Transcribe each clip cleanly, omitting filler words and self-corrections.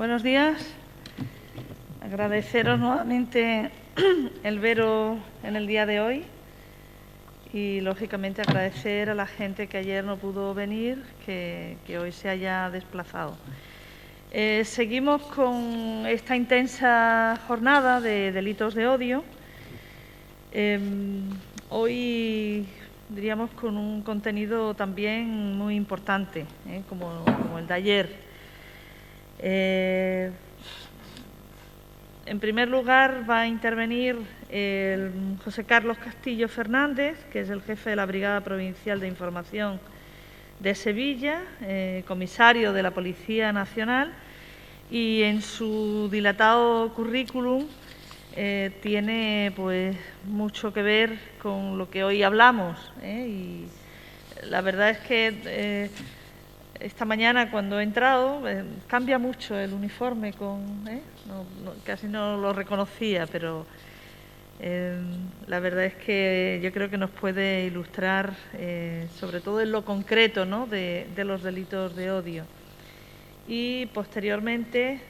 Buenos días. Agradeceros nuevamente el veros en el día de hoy y, lógicamente, agradecer a la gente que ayer no pudo venir, que hoy se haya desplazado. Seguimos con esta intensa jornada de delitos de odio. Hoy, diríamos, con un contenido también muy importante, como el de ayer. En primer lugar, va a intervenir el José Carlos Castillo Fernández, que es el jefe de la Brigada Provincial de Información de Sevilla, comisario de la Policía Nacional, y en su dilatado currículum tiene pues mucho que ver con lo que hoy hablamos, y la verdad es que esta mañana, cuando he entrado, cambia mucho el uniforme, casi no lo reconocía, pero la verdad es que yo creo que nos puede ilustrar, sobre todo en lo concreto, de los delitos de odio. Y posteriormente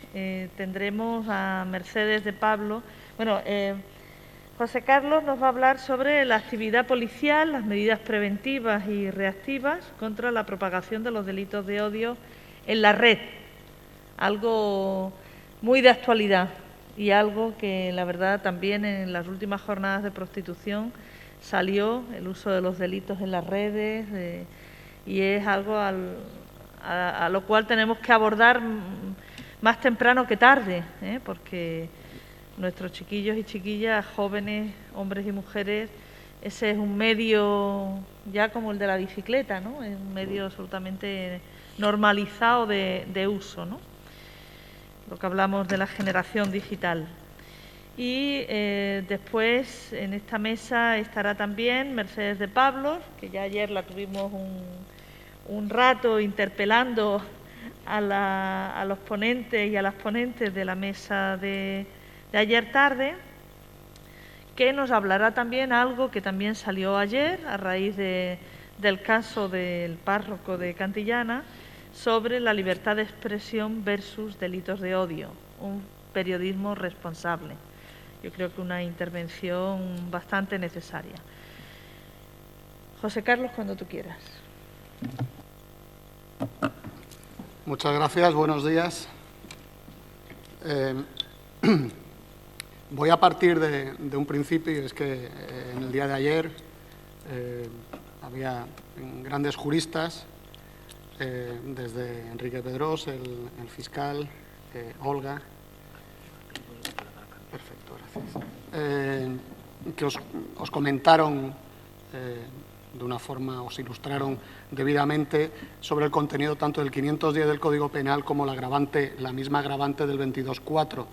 tendremos a Mercedes de Pablo. José Carlos nos va a hablar sobre la actividad policial, las medidas preventivas y reactivas contra la propagación de los delitos de odio en la red. Algo muy de actualidad y algo que, la verdad, también en las últimas jornadas de prostitución salió el uso de los delitos en las redes, y es algo a lo cual tenemos que abordar más temprano que tarde, porque nuestros chiquillos y chiquillas, jóvenes, hombres y mujeres, ese es un medio ya como el de la bicicleta, es un medio absolutamente normalizado de uso, lo que hablamos de la generación digital. Y después en esta mesa estará también Mercedes de Pablo, que ya ayer la tuvimos un rato interpelando a los ponentes y a las ponentes de la mesa de ayer tarde, que nos hablará también algo que también salió ayer a raíz del caso del párroco de Cantillana, sobre la libertad de expresión versus delitos de odio, un periodismo responsable. Yo creo que una intervención bastante necesaria. José Carlos, cuando tú quieras. Muchas gracias, buenos días. Voy a partir de un principio, y es que en el día de ayer había grandes juristas, desde Enrique Pedrós, el fiscal, Olga. Perfecto, gracias. Que os comentaron de una forma, os ilustraron debidamente sobre el contenido tanto del 510 del Código Penal como la misma agravante del 22.4.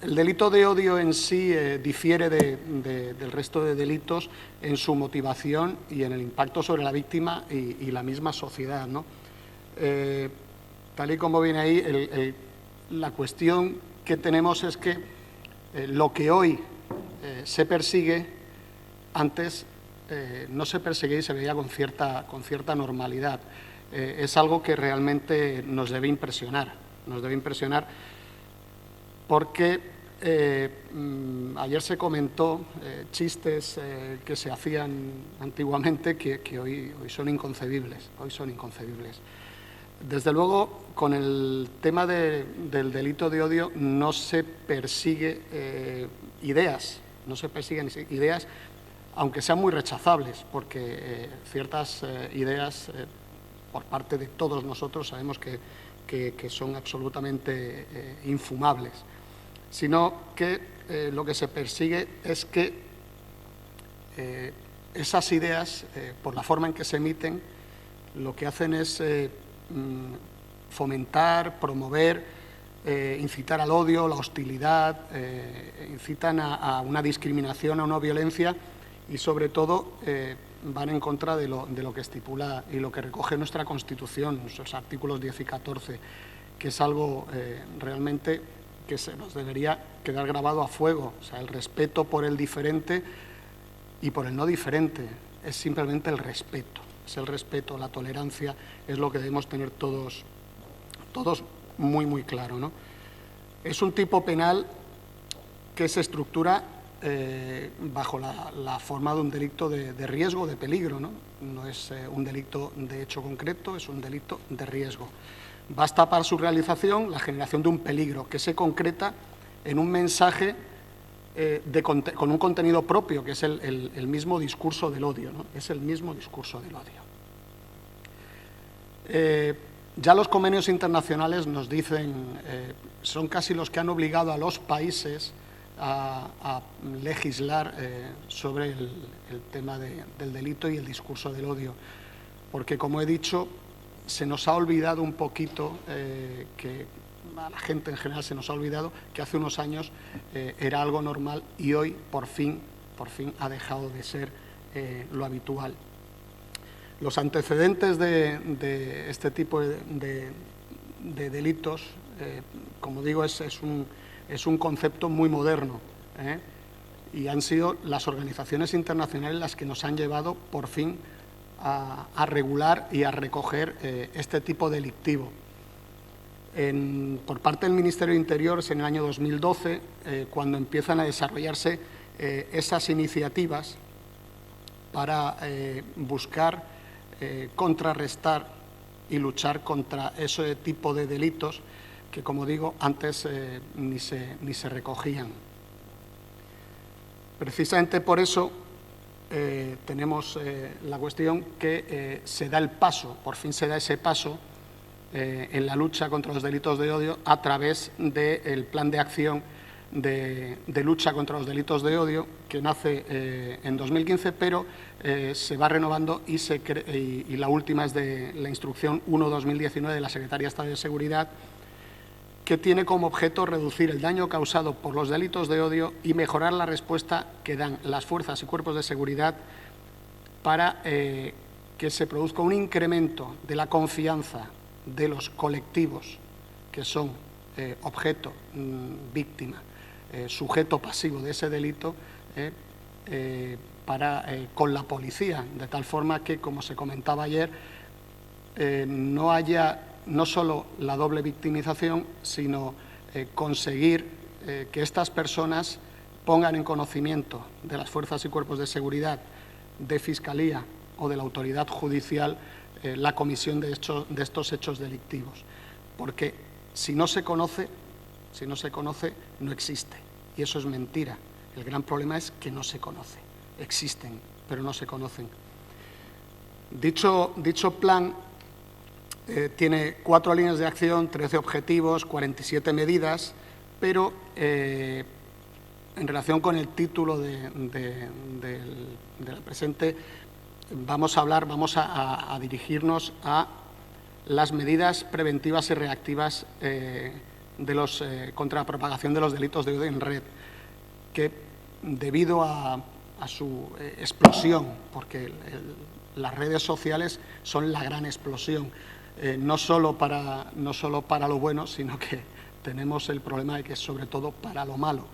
El delito de odio en sí difiere del resto de delitos en su motivación y en el impacto sobre la víctima y la misma sociedad, tal y como viene ahí, la cuestión que tenemos es que lo que hoy se persigue, antes no se perseguía y se veía con cierta normalidad. Es algo que realmente nos debe impresionar. Porque ayer se comentó chistes que se hacían antiguamente que hoy son inconcebibles. Desde luego, con el tema del delito de odio no se persiguen ideas, aunque sean muy rechazables, porque ciertas ideas por parte de todos nosotros sabemos que son absolutamente infumables, sino que lo que se persigue es que esas ideas, por la forma en que se emiten, lo que hacen es fomentar, promover, incitar al odio, la hostilidad, incitan a una discriminación, a una violencia y, sobre todo, van en contra de lo que estipula y lo que recoge nuestra Constitución, nuestros artículos 10 y 14, que es algo realmente que se nos debería quedar grabado a fuego. O sea, el respeto por el diferente y por el no diferente es simplemente el respeto. Es el respeto, la tolerancia, es lo que debemos tener todos todos muy, muy claro, ¿no? Es un tipo penal que se estructura bajo la forma de un delito de riesgo, de peligro, ¿no? No es un delito de hecho concreto, es un delito de riesgo. Basta para su realización la generación de un peligro que se concreta en un mensaje con un contenido propio, que es el mismo discurso del odio, ¿no? Es el mismo discurso del odio. Ya los convenios internacionales nos dicen, son casi los que han obligado a los países a legislar sobre el tema del delito y el discurso del odio, porque, como he dicho, se nos ha olvidado un poquito, que a la gente en general se nos ha olvidado que hace unos años era algo normal y hoy por fin ha dejado de ser lo habitual. Los antecedentes de este tipo de delitos, como digo, es un concepto muy moderno, y han sido las organizaciones internacionales las que nos han llevado por fin a regular y a recoger este tipo delictivo. Por parte del Ministerio de Interior es en el año 2012 cuando empiezan a desarrollarse esas iniciativas para buscar contrarrestar y luchar contra ese tipo de delitos que, como digo, antes ni se recogían. Precisamente por eso tenemos la cuestión que se da el paso, por fin se da ese paso en la lucha contra los delitos de odio a través del Plan de Acción de lucha contra los delitos de odio, que nace en 2015, pero se va renovando y la última es de la Instrucción 1/2019 de la Secretaría de Estado de Seguridad, que tiene como objeto reducir el daño causado por los delitos de odio y mejorar la respuesta que dan las fuerzas y cuerpos de seguridad para que se produzca un incremento de la confianza de los colectivos que son objeto, víctima, sujeto pasivo de ese delito, con la policía, de tal forma que, como se comentaba ayer, no haya no solo la doble victimización, sino conseguir que estas personas pongan en conocimiento de las fuerzas y cuerpos de seguridad, de Fiscalía o de la autoridad judicial la comisión de estos hechos delictivos. Porque si no se conoce, no existe. Y eso es mentira. El gran problema es que no se conoce. Existen, pero no se conocen. Dicho plan tiene 4 líneas de acción, 13 objetivos, 47 medidas, pero en relación con el título de la presente, vamos a dirigirnos a las medidas preventivas y reactivas contra la propagación de los delitos de odio en red, que debido a su explosión, porque las redes sociales son la gran explosión, no solo para lo bueno, sino que tenemos el problema de que es sobre todo para lo malo.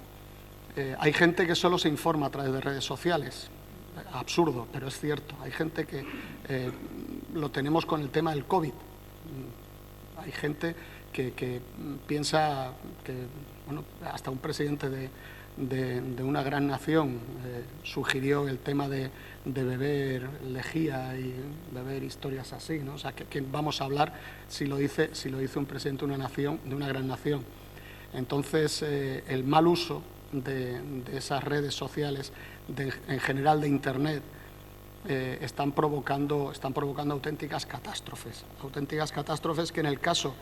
Hay gente que solo se informa a través de redes sociales, absurdo, pero es cierto. Hay gente que lo tenemos con el tema del COVID. Hay gente que piensa que, bueno, hasta un presidente de una gran nación sugirió el tema de beber lejía y beber historias así, ¿no? O sea, que vamos a hablar si lo dice un presidente de una nación, de una gran nación. Entonces, el mal uso de esas redes sociales, en general de Internet, están provocando auténticas catástrofes que en el caso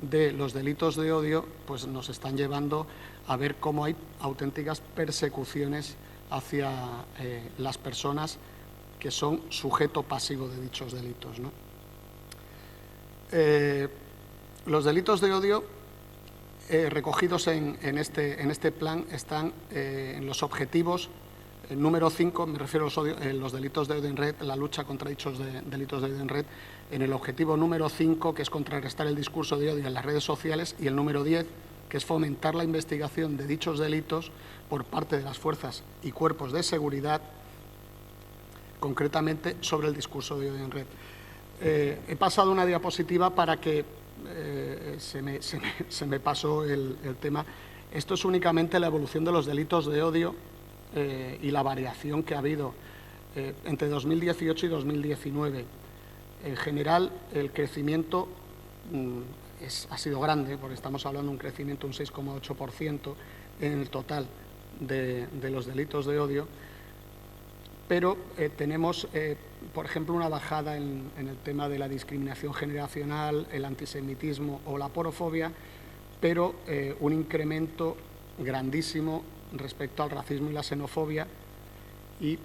de los delitos de odio pues nos están llevando a ver cómo hay auténticas persecuciones hacia las personas que son sujeto pasivo de dichos delitos, ¿no? Los delitos de odio recogidos en este plan están en los objetivos número 5, me refiero a los delitos de odio en red, la lucha contra dichos delitos de odio en red, en el objetivo número 5, que es contrarrestar el discurso de odio en las redes sociales, y el número 10, que es fomentar la investigación de dichos delitos por parte de las fuerzas y cuerpos de seguridad, concretamente sobre el discurso de odio en red. He pasado una diapositiva para que se me pasó el tema. Esto es únicamente la evolución de los delitos de odio y la variación que ha habido entre 2018 y 2019. En general, el crecimiento ha sido grande, porque estamos hablando de un crecimiento de un 6,8% en el total de los delitos de odio, pero tenemos, por ejemplo, una bajada en el tema de la discriminación generacional, el antisemitismo o la porofobia, pero un incremento grandísimo respecto al racismo y la xenofobia y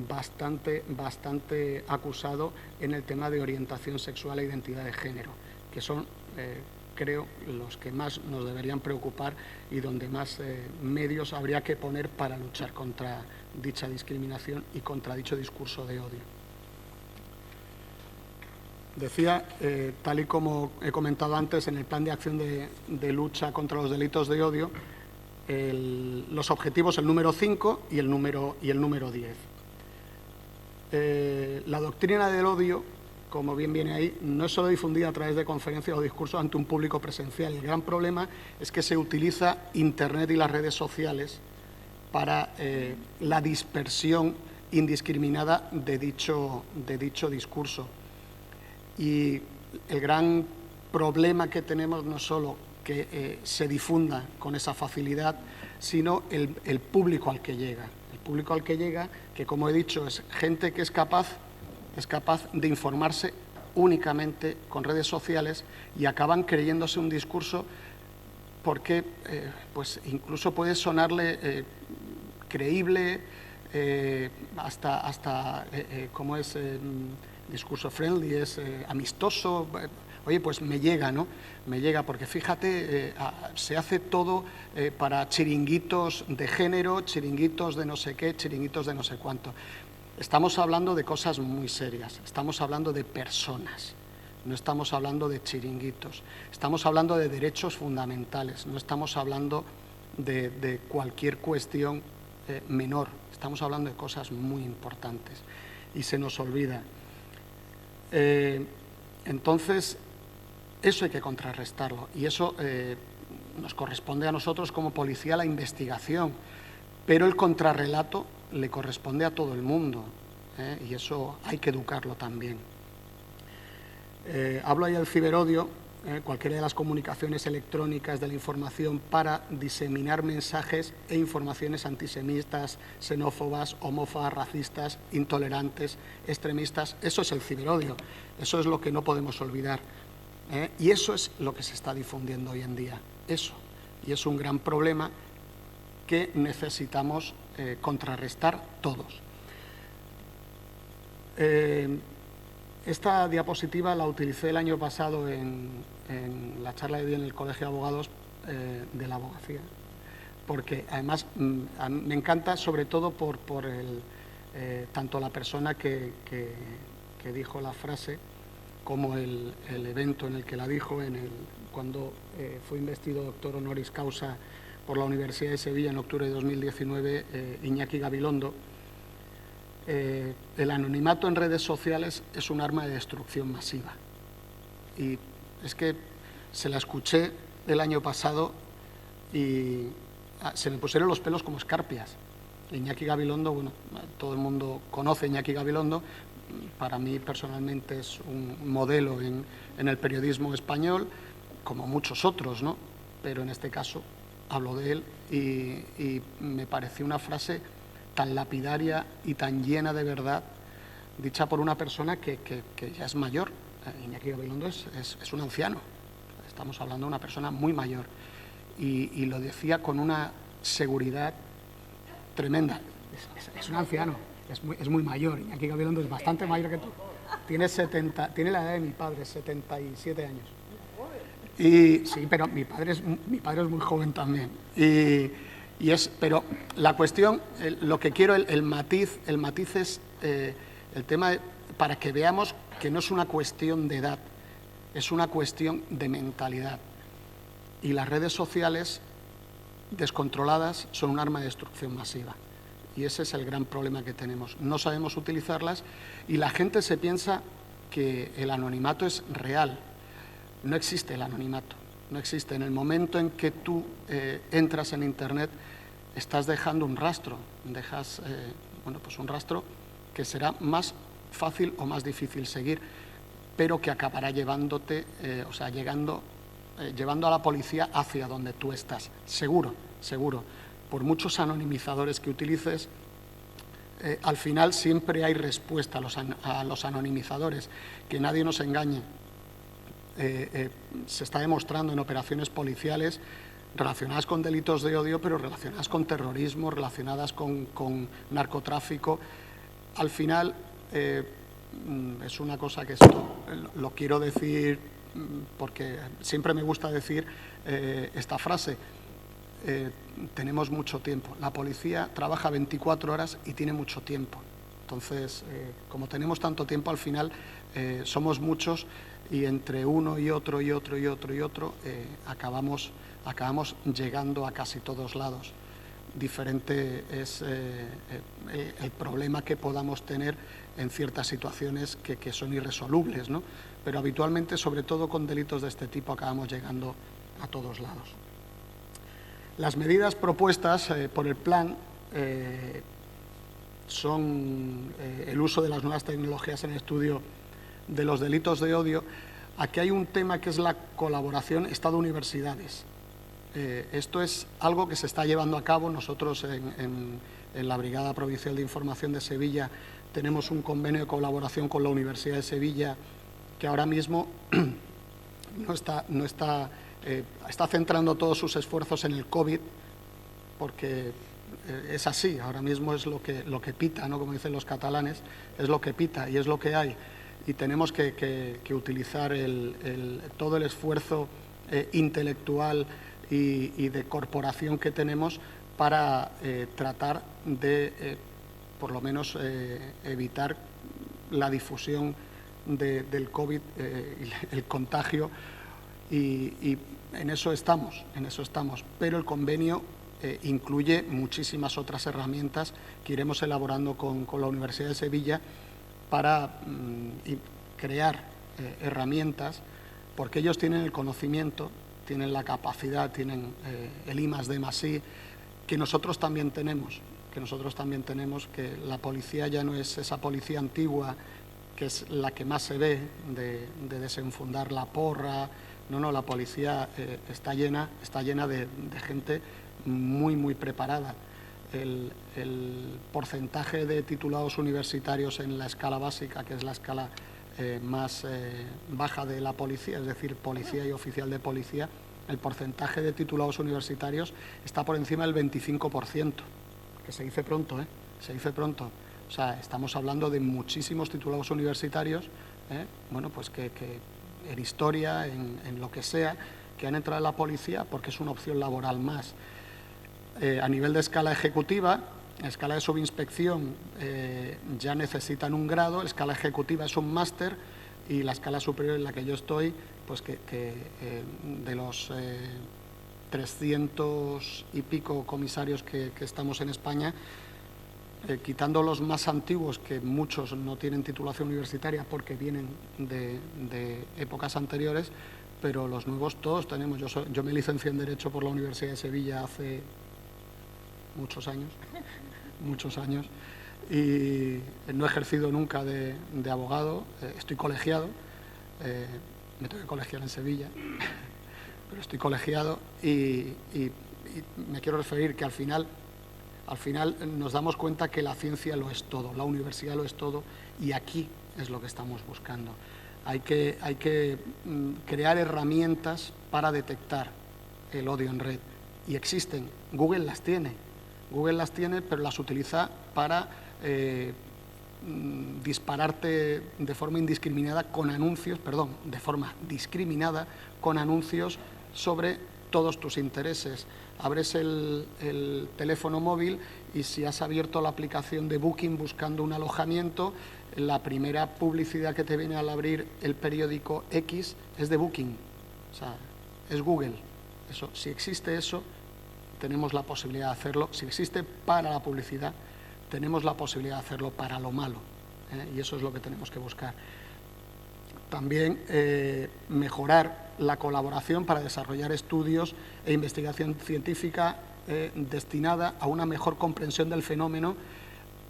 bastante acusado en el tema de orientación sexual e identidad de género, que son, creo, los que más nos deberían preocupar y donde más medios habría que poner para luchar contra dicha discriminación y contra dicho discurso de odio. Decía, tal y como he comentado antes, en el plan de acción de lucha contra los delitos de odio, los objetivos, el número 5 y el número 10. La doctrina del odio, como bien viene ahí, no es solo difundida a través de conferencias o discursos ante un público presencial. El gran problema es que se utiliza Internet y las redes sociales para la dispersión indiscriminada de dicho discurso. Y el gran problema que tenemos no solo que se difunda con esa facilidad, sino el público al que llega. El público al que llega, que como he dicho, es gente que es capaz de informarse únicamente con redes sociales y acaban creyéndose un discurso porque pues incluso puede sonarle creíble, hasta como es discurso friendly, es amistoso. Oye, pues me llega, ¿no? Me llega, porque fíjate, se hace todo para chiringuitos de género, chiringuitos de no sé qué, chiringuitos de no sé cuánto. Estamos hablando de cosas muy serias, estamos hablando de personas, no estamos hablando de chiringuitos, estamos hablando de derechos fundamentales, no estamos hablando de cualquier cuestión menor, estamos hablando de cosas muy importantes y se nos olvida. Entonces, eso hay que contrarrestarlo y eso nos corresponde a nosotros como policía la investigación, pero el contrarrelato le corresponde a todo el mundo y eso hay que educarlo también. Hablo ahí del ciberodio, cualquiera de las comunicaciones electrónicas de la información para diseminar mensajes e informaciones antisemitas, xenófobas, homófobas, racistas, intolerantes, extremistas. Eso es el ciberodio, eso es lo que no podemos olvidar. Y eso es lo que se está difundiendo hoy en día, eso. Y es un gran problema que necesitamos contrarrestar todos. Esta diapositiva la utilicé el año pasado en la charla que di en el Colegio de Abogados de la Abogacía, porque además me encanta sobre todo por tanto la persona que dijo la frase como el evento en el que la dijo, cuando fue investido doctor honoris causa por la Universidad de Sevilla en octubre de 2019, Iñaki Gabilondo. El anonimato en redes sociales es un arma de destrucción masiva. Y es que se la escuché el año pasado y se me pusieron los pelos como escarpias. Iñaki Gabilondo, bueno, todo el mundo conoce a Iñaki Gabilondo, para mí personalmente es un modelo en el periodismo español, como muchos otros, ¿no? Pero en este caso hablo de él y me pareció una frase tan lapidaria y tan llena de verdad, dicha por una persona que ya es mayor. Iñaki Gabilondo es un anciano, estamos hablando de una persona muy mayor y lo decía con una seguridad tremenda. Es un anciano, es muy mayor. Iñaki Gabilondo es bastante mayor que tú. Tiene la edad de mi padre, 77 años. Y sí, pero mi padre es muy joven también. Pero la cuestión, lo que quiero, el matiz es el tema para que veamos que no es una cuestión de edad, es una cuestión de mentalidad. Y las redes sociales descontroladas son un arma de destrucción masiva. Y ese es el gran problema que tenemos. No sabemos utilizarlas y la gente se piensa que el anonimato es real. no existe el anonimato, no existe. En el momento en que tú entras en Internet, estás dejando un rastro, dejas pues un rastro que será más fácil o más difícil seguir, pero que acabará llevándote, llevando a la policía hacia donde tú estás. Seguro, seguro. Por muchos anonimizadores que utilices, al final siempre hay respuesta a los anonimizadores. Que nadie nos engañe. Se está demostrando en operaciones policiales relacionadas con delitos de odio, pero relacionadas con terrorismo, relacionadas con narcotráfico. Al final, es una cosa que esto lo quiero decir porque siempre me gusta decir esta frase. Tenemos mucho tiempo. La policía trabaja 24 horas y tiene mucho tiempo. Entonces, como tenemos tanto tiempo, al final somos muchos y entre uno y otro y otro y otro y otro acabamos llegando a casi todos lados. Diferente es el problema que podamos tener en ciertas situaciones que son irresolubles, ¿no? Pero habitualmente, sobre todo con delitos de este tipo, acabamos llegando a todos lados. Las medidas propuestas por el plan son el uso de las nuevas tecnologías en el estudio de los delitos de odio. Aquí hay un tema que es la colaboración Estado-Universidades. Esto es algo que se está llevando a cabo. Nosotros en la Brigada Provincial de Información de Sevilla tenemos un convenio de colaboración con la Universidad de Sevilla que ahora mismo está centrando todos sus esfuerzos en el COVID, porque es así, ahora mismo es lo que pita, ¿no? Como dicen los catalanes, es lo que pita y es lo que hay. Y tenemos que utilizar todo el esfuerzo intelectual y de corporación que tenemos para tratar de, por lo menos, evitar la difusión del COVID, el contagio, y en eso estamos. Pero el convenio incluye muchísimas otras herramientas que iremos elaborando con la Universidad de Sevilla para crear herramientas, porque ellos tienen el conocimiento, tienen la capacidad, tienen el I+D+I, que nosotros también tenemos, que la policía ya no es esa policía antigua, que es la que más se ve, de desenfundar la porra. No, la policía está llena de gente muy, muy preparada. El porcentaje de titulados universitarios en la escala básica, que es la escala más baja de la policía, es decir, policía y oficial de policía, el porcentaje de titulados universitarios está por encima del 25%, que se dice pronto, se dice pronto. O sea, estamos hablando de muchísimos titulados universitarios, bueno, pues que en historia, en lo que sea, que han entrado en la policía porque es una opción laboral más. A nivel de escala ejecutiva, escala de subinspección ya necesitan un grado, escala ejecutiva es un máster, y la escala superior en la que yo estoy, pues que de los 300 y pico comisarios que estamos en España, quitando los más antiguos, que muchos no tienen titulación universitaria porque vienen de épocas anteriores, pero los nuevos todos tenemos. Yo me licencié en Derecho por la Universidad de Sevilla hace muchos años, y no he ejercido nunca de abogado. Estoy colegiado, me tengo que colegiar en Sevilla, pero estoy colegiado y me quiero referir que al final nos damos cuenta que la ciencia lo es todo, la universidad lo es todo, y aquí es lo que estamos buscando. Hay que crear herramientas para detectar el odio en red, y existen. Google las tiene, pero las utiliza para dispararte de forma indiscriminada con anuncios, sobre todos tus intereses. Abres el teléfono móvil y si has abierto la aplicación de Booking buscando un alojamiento, la primera publicidad que te viene al abrir el periódico X es de Booking. O sea, es Google. Eso, si existe eso, tenemos la posibilidad de hacerlo. Si existe para la publicidad, tenemos la posibilidad de hacerlo para lo malo, y eso es lo que tenemos que buscar. también mejorar la colaboración para desarrollar estudios e investigación científica destinada a una mejor comprensión del fenómeno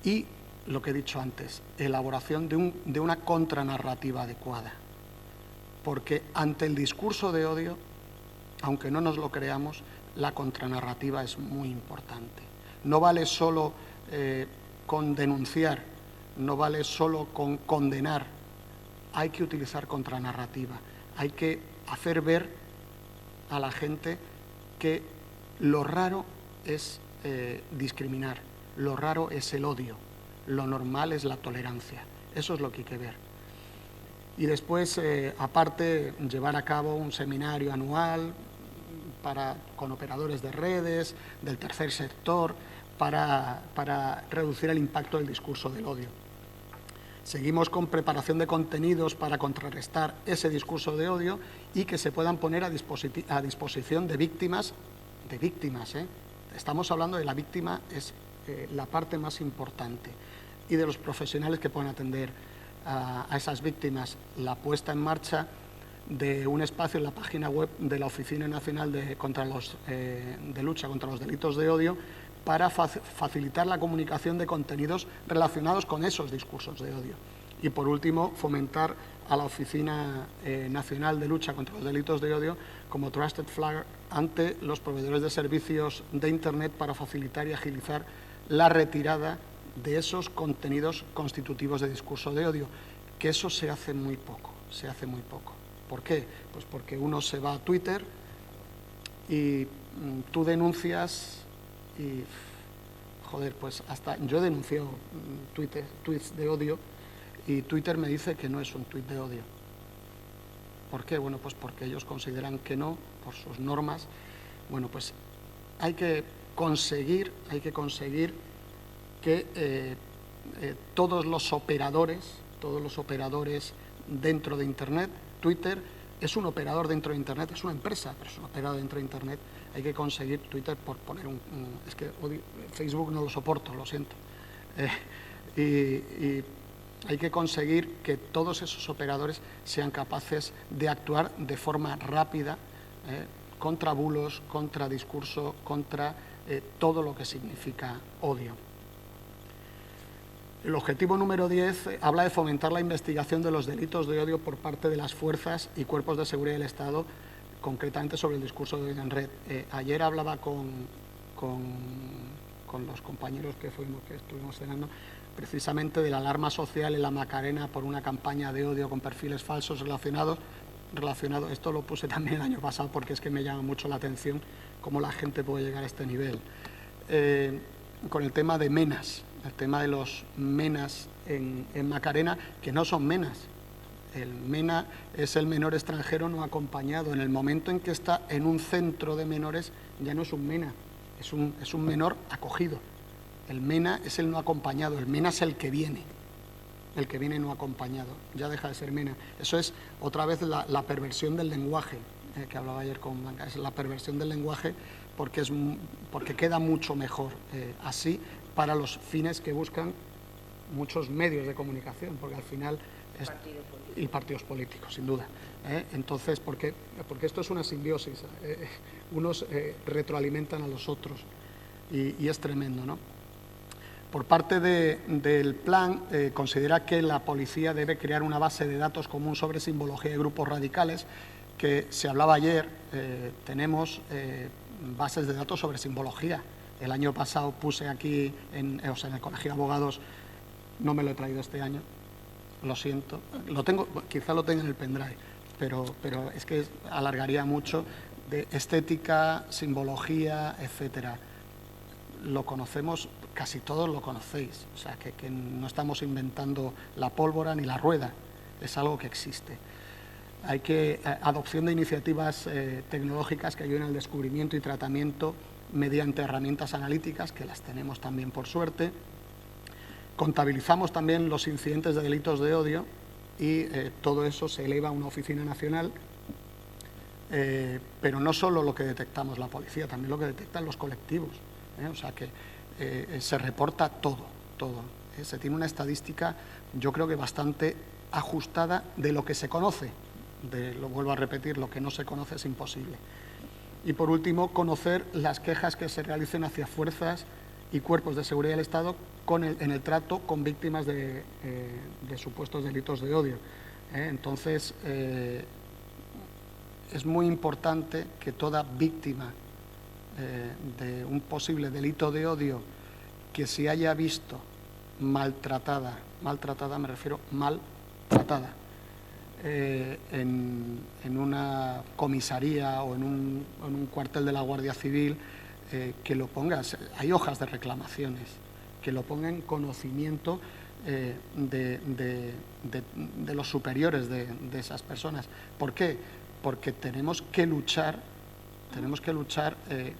y, lo que he dicho antes, elaboración de una contranarrativa adecuada. Porque ante el discurso de odio, aunque no nos lo creamos, la contranarrativa es muy importante. No vale solo con denunciar, no vale solo con condenar, hay que utilizar contranarrativa, hay que hacer ver a la gente que lo raro es discriminar, lo raro es el odio, lo normal es la tolerancia. Eso es lo que hay que ver. Y después, aparte, llevar a cabo un seminario anual con operadores de redes, del tercer sector, para reducir el impacto del discurso del odio. Seguimos con preparación de contenidos para contrarrestar ese discurso de odio y que se puedan poner a disposición de víctimas. Estamos hablando de la víctima, es la parte más importante, y de los profesionales que puedan atender a esas víctimas. La puesta en marcha de un espacio en la página web de la Oficina Nacional de Lucha contra los Delitos de Odio para facilitar la comunicación de contenidos relacionados con esos discursos de odio. Y, por último, fomentar a la Oficina Nacional de Lucha contra los Delitos de Odio como Trusted Flag ante los proveedores de servicios de Internet para facilitar y agilizar la retirada de esos contenidos constitutivos de discurso de odio, que eso se hace muy poco, ¿Por qué? Pues porque uno se va a Twitter y tú denuncias y, joder, pues hasta yo he denunciado tweets de odio y Twitter me dice que no es un tuit de odio. ¿Por qué? Bueno, pues porque ellos consideran que no, por sus normas. Bueno, pues hay que conseguir que todos los operadores dentro de Internet, Twitter es un operador dentro de Internet, es una empresa, pero es un operador dentro de Internet. Hay que conseguir Twitter por poner es que Facebook no lo soporto, lo siento. Y hay que conseguir que todos esos operadores sean capaces de actuar de forma rápida contra bulos, contra discurso, contra todo lo que significa odio. El objetivo número 10 habla de fomentar la investigación de los delitos de odio por parte de las fuerzas y cuerpos de seguridad del Estado, concretamente sobre el discurso de odio en red. Ayer hablaba con los compañeros que estuvimos cenando, precisamente de la alarma social en la Macarena por una campaña de odio con perfiles falsos relacionado. Esto lo puse también el año pasado porque es que me llama mucho la atención cómo la gente puede llegar a este nivel. Con el tema de menas, el tema de los menas en Macarena, que no son menas. El mena es el menor extranjero no acompañado. En el momento en que está en un centro de menores, ya no es un mena, es un menor acogido. El mena es el no acompañado, el mena es el que viene no acompañado, ya deja de ser mena. Eso es otra vez la perversión del lenguaje, que hablaba ayer con Blanca, es la perversión del lenguaje porque queda mucho mejor así para los fines que buscan muchos medios de comunicación, porque al final y partidos políticos, sin duda. Entonces, porque esto es una simbiosis, unos retroalimentan a los otros y es tremendo, ¿no? Por parte del plan, considera que la policía debe crear una base de datos común sobre simbología de grupos radicales, que se hablaba ayer, tenemos bases de datos sobre simbología. El año pasado puse aquí, en el Colegio de Abogados, no me lo he traído este año, lo siento, quizá lo tenga en el pendrive, pero es que alargaría mucho, de estética, simbología, etcétera. Lo conocemos, casi todos lo conocéis, o sea, que no estamos inventando la pólvora ni la rueda, es algo que existe. Hay adopción de iniciativas tecnológicas que ayuden al descubrimiento y tratamiento mediante herramientas analíticas, que las tenemos también por suerte. Contabilizamos también los incidentes de delitos de odio y todo eso se eleva a una oficina nacional, pero no solo lo que detectamos la policía, también lo que detectan los colectivos. O sea que se reporta todo. Se tiene una estadística, yo creo que bastante ajustada de lo que se conoce. Lo vuelvo a repetir, lo que no se conoce es imposible. Y, por último, conocer las quejas que se realicen hacia fuerzas y cuerpos de seguridad del Estado en el trato con víctimas de supuestos delitos de odio. Entonces, es muy importante que toda víctima de un posible delito de odio que se haya visto maltratada me refiero maltratada, en una comisaría o en un cuartel de la Guardia Civil, que lo ponga, hay hojas de reclamaciones, que lo ponga en conocimiento de los superiores de esas personas. ¿Por qué? Porque tenemos que luchar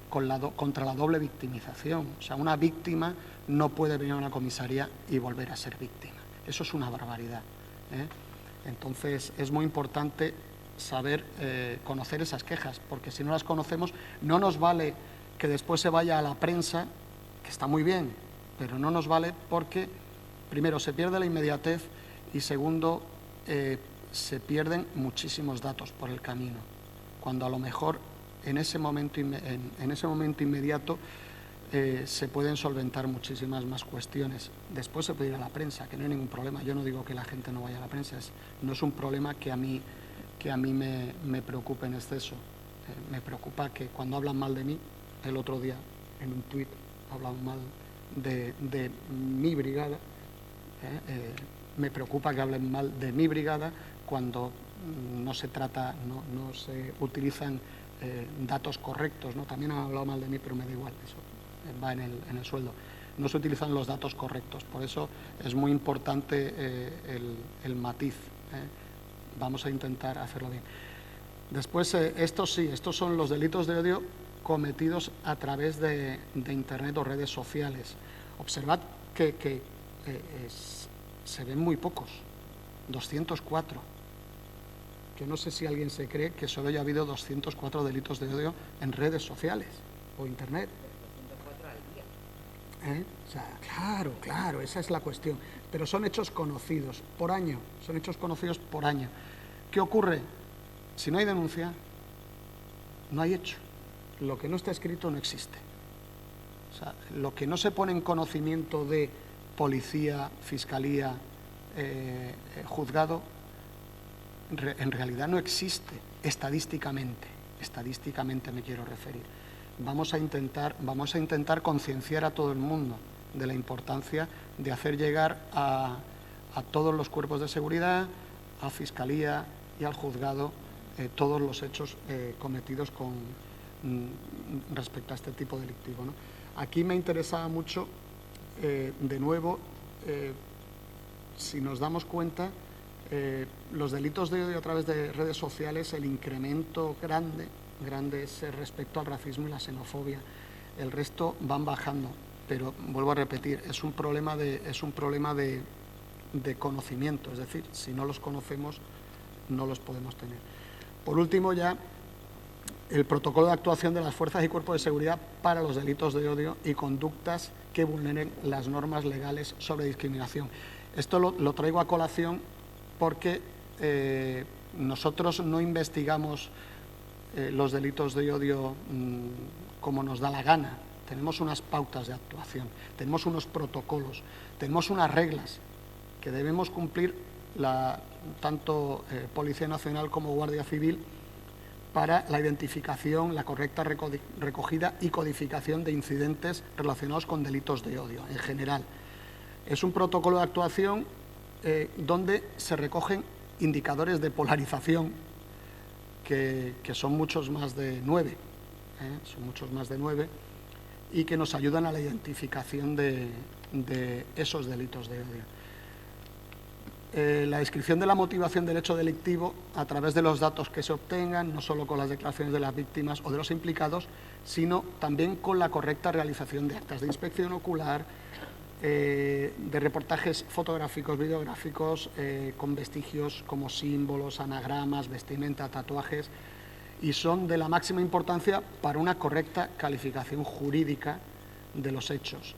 contra la doble victimización. O sea, una víctima no puede venir a una comisaría y volver a ser víctima. Eso es una barbaridad, ¿eh? Entonces, es muy importante saber conocer esas quejas, porque si no las conocemos, no nos vale que después se vaya a la prensa, que está muy bien, pero no nos vale porque, primero, se pierde la inmediatez y, segundo, se pierden muchísimos datos por el camino, cuando a lo mejor en ese momento inmediato se pueden solventar muchísimas más cuestiones. Después se puede ir a la prensa, que no hay ningún problema. Yo no digo que la gente no vaya a la prensa, no es un problema que a mí me preocupe en exceso. Me preocupa que cuando hablan mal de mí, el otro día en un tuit hablan mal de mi brigada, me preocupa que hablen mal de mi brigada cuando no se utilizan datos correctos, ¿no? También han hablado mal de mí, pero me da igual, eso va en el sueldo. No se utilizan los datos correctos, por eso es muy importante el matiz. Vamos a intentar hacerlo bien. Después, estos son los delitos de odio cometidos a través de Internet o redes sociales. Observad que se ven muy pocos, 204. Yo no sé si alguien se cree que solo haya habido 204 delitos de odio en redes sociales o Internet. 204 al día. O sea, claro, esa es la cuestión. Pero son hechos conocidos por año, ¿Qué ocurre? Si no hay denuncia, no hay hecho. Lo que no está escrito no existe. O sea, lo que no se pone en conocimiento de policía, fiscalía, juzgado, en realidad no existe estadísticamente me quiero referir. Vamos a intentar concienciar a todo el mundo de la importancia de hacer llegar a todos los cuerpos de seguridad, a Fiscalía y al juzgado todos los hechos cometidos respecto a este tipo delictivo, ¿no? Aquí me interesaba mucho, de nuevo, si nos damos cuenta, los delitos de odio a través de redes sociales, el incremento grande es respecto al racismo y la xenofobia. El resto van bajando, pero vuelvo a repetir, es un problema de conocimiento, es decir, si no los conocemos no los podemos tener. Por último, ya el protocolo de actuación de las fuerzas y cuerpos de seguridad para los delitos de odio y conductas que vulneren las normas legales sobre discriminación. Esto lo traigo a colación porque nosotros no investigamos los delitos de odio como nos da la gana. Tenemos unas pautas de actuación, tenemos unos protocolos, tenemos unas reglas que debemos cumplir tanto Policía Nacional como Guardia Civil para la identificación, la correcta recogida y codificación de incidentes relacionados con delitos de odio en general. Es un protocolo de actuación donde se recogen indicadores de polarización que son muchos más de 9, y que nos ayudan a la identificación de esos delitos de odio. La descripción de la motivación del hecho delictivo a través de los datos que se obtengan, no solo con las declaraciones de las víctimas o de los implicados, sino también con la correcta realización de actas de inspección ocular, de reportajes fotográficos, videográficos, con vestigios como símbolos, anagramas, vestimenta, tatuajes, y son de la máxima importancia para una correcta calificación jurídica de los hechos.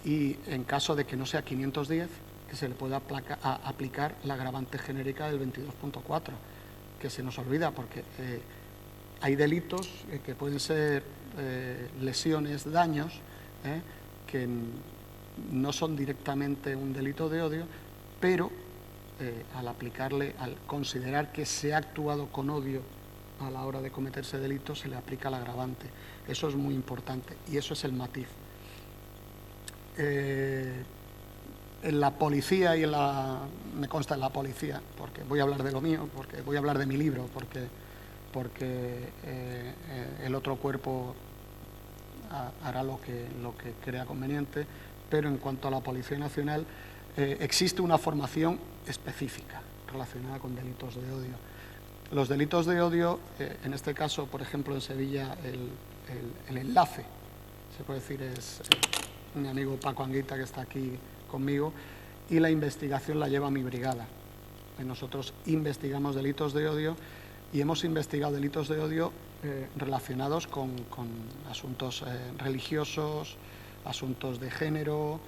Y en caso de que no sea 510, que se le pueda aplicar la agravante genérica del 22.4, que se nos olvida, porque hay delitos que pueden ser lesiones, daños, que no son directamente un delito de odio, pero al considerar que se ha actuado con odio a la hora de cometerse delitos, se le aplica el agravante. Eso es muy importante y eso es el matiz. En la policía me consta en la policía, porque voy a hablar de lo mío, porque voy a hablar de mi libro, porque el otro cuerpo hará lo que crea conveniente, pero en cuanto a la Policía Nacional existe una formación específica relacionada con delitos de odio. Los delitos de odio, en este caso, por ejemplo, en Sevilla, el enlace, se puede decir, es mi amigo Paco Anguita, que está aquí conmigo, y la investigación la lleva mi brigada. Nosotros investigamos delitos de odio y hemos investigado delitos de odio relacionados con asuntos religiosos, asuntos de género.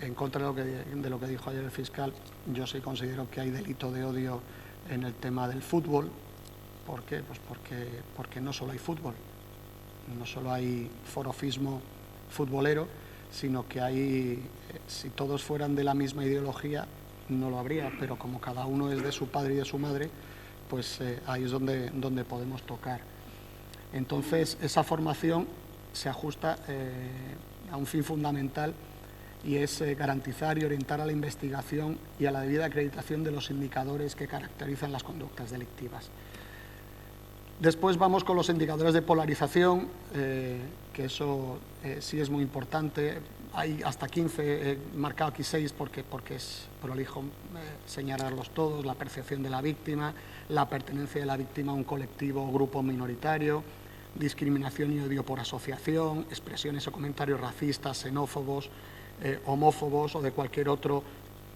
En contra de lo que dijo ayer el fiscal, yo sí considero que hay delito de odio en el tema del fútbol. ¿Por qué? Pues porque no solo hay fútbol, no solo hay forofismo futbolero, sino que hay, si todos fueran de la misma ideología, no lo habría, pero como cada uno es de su padre y de su madre, pues ahí es donde podemos tocar. Entonces, esa formación se ajusta a un fin fundamental, y es garantizar y orientar a la investigación y a la debida acreditación de los indicadores que caracterizan las conductas delictivas. Después vamos con los indicadores de polarización, que eso sí es muy importante. Hay hasta 15, he marcado aquí 6 porque es prolijo señalarlos todos: la percepción de la víctima, la pertenencia de la víctima a un colectivo o grupo minoritario, discriminación y odio por asociación, expresiones o comentarios racistas, xenófobos, homófobos o de cualquier otro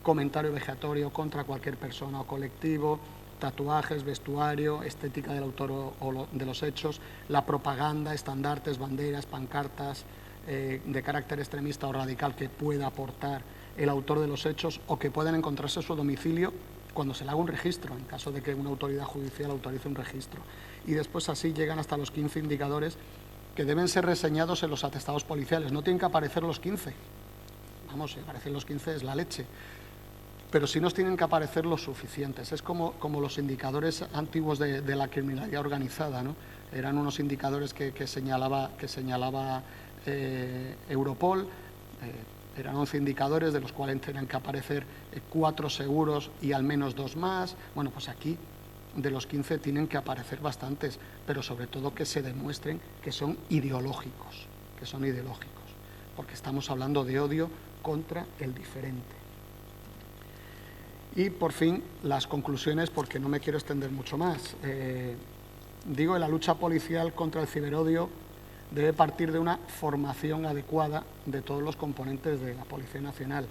comentario vejatorio contra cualquier persona o colectivo, tatuajes, vestuario, estética del autor o de los hechos, la propaganda, estandartes, banderas, pancartas de carácter extremista o radical que pueda aportar el autor de los hechos o que puedan encontrarse en su domicilio cuando se le haga un registro, en caso de que una autoridad judicial autorice un registro. Y después así llegan hasta los 15 indicadores que deben ser reseñados en los atestados policiales. No tienen que aparecer los 15. Vamos, si aparecen los 15 es la leche. Pero sí nos tienen que aparecer los suficientes. Es como los indicadores antiguos de la criminalidad organizada, ¿no? Eran unos indicadores que señalaba Europol. Eran 11 indicadores, de los cuales tenían que aparecer 4 seguros y al menos 2 más. Bueno, pues aquí de los 15 tienen que aparecer bastantes, pero sobre todo que se demuestren que son ideológicos, porque estamos hablando de odio contra el diferente. Y por fin las conclusiones, porque no me quiero extender mucho más. Digo que la lucha policial contra el ciberodio debe partir de una formación adecuada de todos los componentes de la Policía Nacional,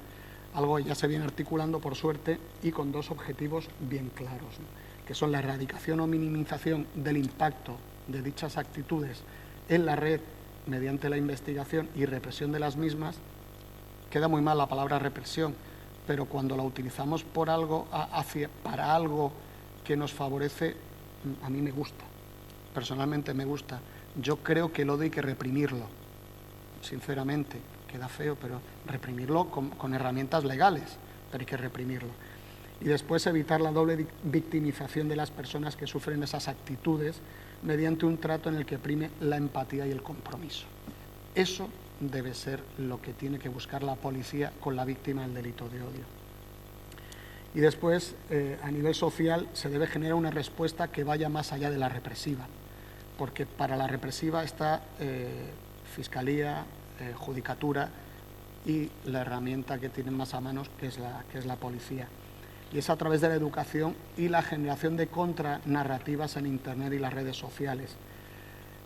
algo que ya se viene articulando por suerte y con 2 objetivos bien claros, ¿no? Que son la erradicación o minimización del impacto de dichas actitudes en la red mediante la investigación y represión de las mismas. Queda muy mal la palabra represión, pero cuando la utilizamos para algo que nos favorece, a mí me gusta, personalmente me gusta. Yo creo que el odio hay que reprimirlo, sinceramente, queda feo, pero reprimirlo con herramientas legales, pero hay que reprimirlo. Y después evitar la doble victimización de las personas que sufren esas actitudes mediante un trato en el que prime la empatía y el compromiso. Eso debe ser lo que tiene que buscar la policía con la víctima del delito de odio. Y después, a nivel social, se debe generar una respuesta que vaya más allá de la represiva, porque para la represiva está Fiscalía, Judicatura y la herramienta que tienen más a manos, que es la policía. Y es a través de la educación y la generación de contranarrativas en Internet y las redes sociales,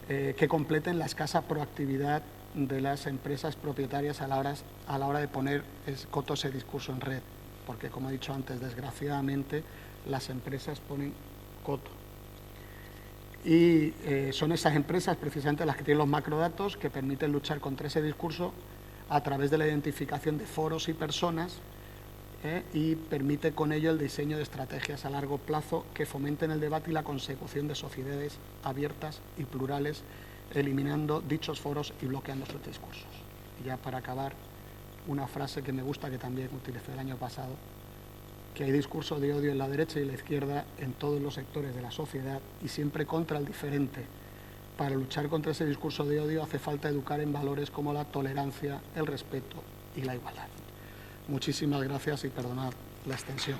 que completen la escasa proactividad de las empresas propietarias a la hora de poner coto ese discurso en red, porque, como he dicho antes, desgraciadamente las empresas ponen coto. Y son esas empresas precisamente las que tienen los macrodatos que permiten luchar contra ese discurso a través de la identificación de foros y personas y permite con ello el diseño de estrategias a largo plazo que fomenten el debate y la consecución de sociedades abiertas y plurales, eliminando dichos foros y bloqueando sus discursos. Y ya para acabar, una frase que me gusta, que también utilicé el año pasado, que hay discurso de odio en la derecha y en la izquierda en todos los sectores de la sociedad y siempre contra el diferente. Para luchar contra ese discurso de odio hace falta educar en valores como la tolerancia, el respeto y la igualdad. Muchísimas gracias y perdonad la extensión.